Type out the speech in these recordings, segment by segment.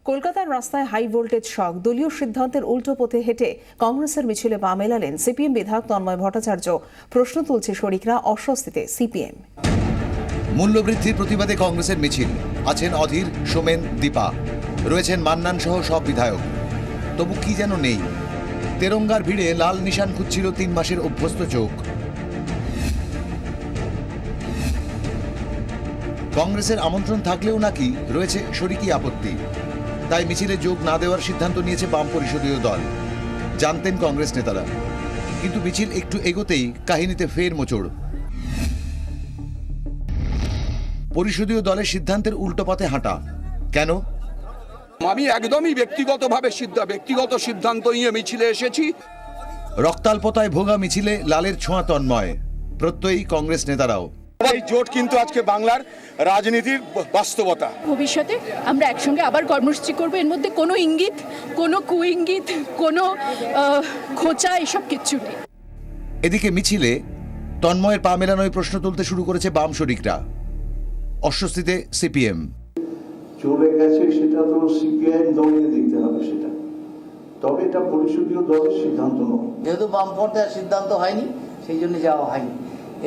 কলকাতার রাস্তায় high voltage শক, দলীয় সিদ্ধান্তের উল্টো পথে হেঁটে কংগ্রেসের মিছিলে পা মেলালেন সিপিএম বিধায়ক তন্ময় ভট্টাচার্য। প্রশ্ন তুলছে শরিকরা, অস্বস্তিতে সিপিএম। মূল্যবৃদ্ধির প্রতিবাদে কংগ্রেসের মিছিল, আছেন অধীর, সোমেন, দীপা, রয়েছেন মান্নান সহ সব বিধায়ক। তবু কি যেন নেই, তেরঙ্গার ভিড়ে লাল নিশান খুঁজছিল 3 মাসের অভ্যস্ত চোখ। কংগ্রেসের আমন্ত্রণ থাকলেও নাকি রয়েছে শরিকি আপত্তি, তাই মিছিলে যোগ না দেওয়ার সিদ্ধান্ত নিয়েছে বাম পরিষদীয় দল, জানতেন কংগ্রেস নেতারা। কিন্তু মিছিল একটু এগোতেই কাহিনীতে ফের মোচড়। পরিষদীয় দলের সিদ্ধান্তের উল্টো পথে হাঁটা কেন? আমি একদমই ব্যক্তিগত সিদ্ধান্ত নিয়ে মিছিলে এসেছি। রক্তাল্পতায় ভোগা মিছিলে লালের ছোঁয়া তন্ময়, প্রত্যয়ী কংগ্রেস নেতারাও। এই জোট কিন্তু আজকে বাংলার রাজনীতির বাস্তবতা। ভবিষ্যতে আমরা একসঙ্গে আবার কর্মসূচি করবো, এর মধ্যে কোনো ইঙ্গিত, কোনো কুইঙ্গিত, কোনো খোঁচা এসব কিচ্ছু নেই। এদিকে মিছিলে তন্ময়ের পা মেলানোয় প্রশ্ন তুলতে শুরু করেছে বাম শরিকরা। অস্বস্তিতে সিপিএম। চলে গেছে সেটা তো সিপিআইএম দলকে দেখতে হবে, সেটা তবে এটা পরিষদীয় দলের সিদ্ধান্ত নয়। যেহেতু বামফ্রন্টের সিদ্ধান্ত হয়নি, সেই জন্য যাওয়া হয়নি।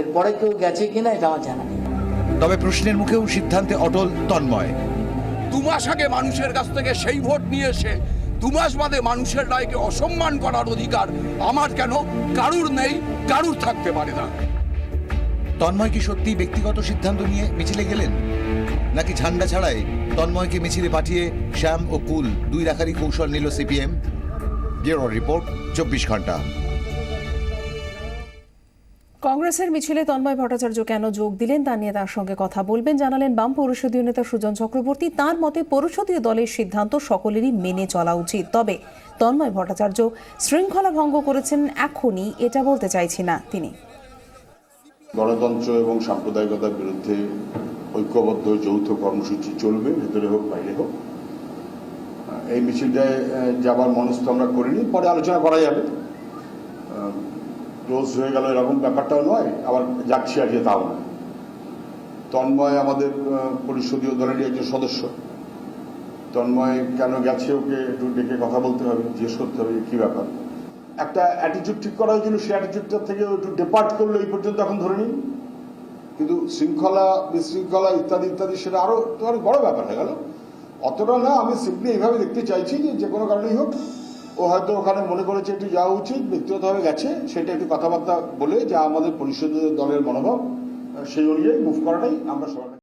এরপরে কেউ গেছে কিনা এটা আমার জানা নেই। তবে প্রশ্নের মুখেও সিদ্ধান্তে অটল তন্ময়। 2 মাস আগে মানুষের কাছ থেকে সেই ভোট নিয়ে এসে 2 মাস বাদে মানুষের রায়কে অসম্মান করার অধিকার আমার কেন? কারুর নেই, কারুর থাকতে পারে না। তন্ময় কি সত্যি ব্যক্তিগত সিদ্ধান্ত নিয়ে মিছিলে গেলেন, নাকি ঝান্ডা ছাড়াই তন্ময়কে মিছিলে পাঠিয়ে শ্যাম ও কুল 2 রাখারই কৌশল নিল সিপিএম? ব্যুরো রিপোর্ট, 24 ঘন্টা। কংগ্রেসের মিছিলে তন্ময় ভট্টাচার্য কেন যোগ দিলেন তা নিয়ে তার সঙ্গে কথা বলবেন জানালেন বাম পরিষদীয় নেতা সুজন চক্রবর্তী। তার মতে পরিষদীয় দলের সিদ্ধান্ত সকলেরই মেনে চলা উচিত, তবে তন্ময় ভট্টাচার্য শৃঙ্খলা ভঙ্গ করেছেন এখনই এটা বলতে চাইছি না তিনি। গণতন্ত্র এবং সাম্প্রদায়িকতার বিরুদ্ধে ঐক্যবদ্ধ যৌথ কর্মসূচি চলবে, ভেতরে হোক বাইরে হোক। এই মিছিলটায় যাবার মনস্থ আমরা করিনি, পরে আলোচনা করা যাবে। ক্লোজ হয়ে গেল এরকম ব্যাপারটাও নয়, আবার যাচ্ছি আজকে তাও না। তন্ময় আমাদের পরিষদীয় দলেরই একজন সদস্য। তন্ময় কেন গেছে ওকে একটু ডেকে কথা বলতে হবে, জিজ্ঞেস করতে হবে কি ব্যাপার। একটা অ্যাটিটিউড ঠিক করা হয়েছিল, সেই অ্যাটিটিউডটা থেকে একটু ডিপার্ট করলো এই পর্যন্ত এখন ধরে নিন। কিন্তু শৃঙ্খলা বিশৃঙ্খলা ইত্যাদি ইত্যাদি সেটা আরো অনেক বড় ব্যাপার হয়ে গেল। অতটা না, আমি সিম্পলি এইভাবে দেখতে চাইছি যে কোনো কারণেই হোক ও হয়তো ওখানে মনে করেছে একটু যাওয়া উচিত, ব্যক্তিগতভাবে গেছে, সেটা একটু কথাবার্তা বলে যা আমাদের পরিষদীয় দলের মনোভাব সেই অনুযায়ী মুভ করাটাই আমরা সবাই